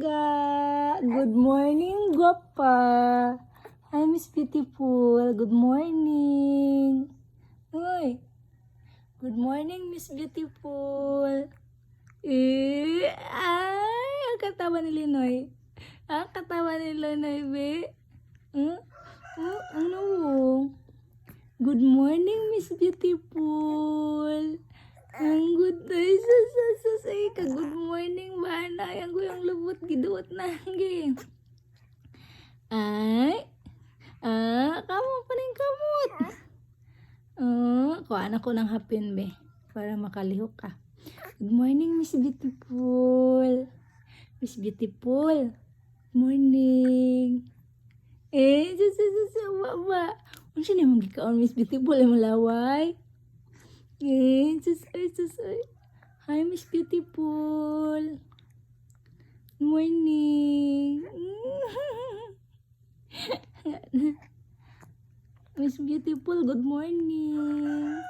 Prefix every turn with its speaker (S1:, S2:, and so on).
S1: umaga. Good morning, Gwapa. Hi, Miss Beautiful. Good morning. Uy. Good morning, Miss Beautiful. Ay, ang katawa ni Linoy. Ang katawa ni Linoy, be. Ano? Good morning, Miss Beautiful. Ang good day ka good morning bana yang gue yang lubut giduot nanggi. Ay, kamu paning kamot. Kuha anak ko ng hapin be para makalihok ka. Good morning, Miss Beautiful. Miss Beautiful. Morning. Ba. Unsa ni mong gikaon Miss Beautiful ay malaway? Hi, Miss Beautiful. Morning. Miss Beautiful, good morning.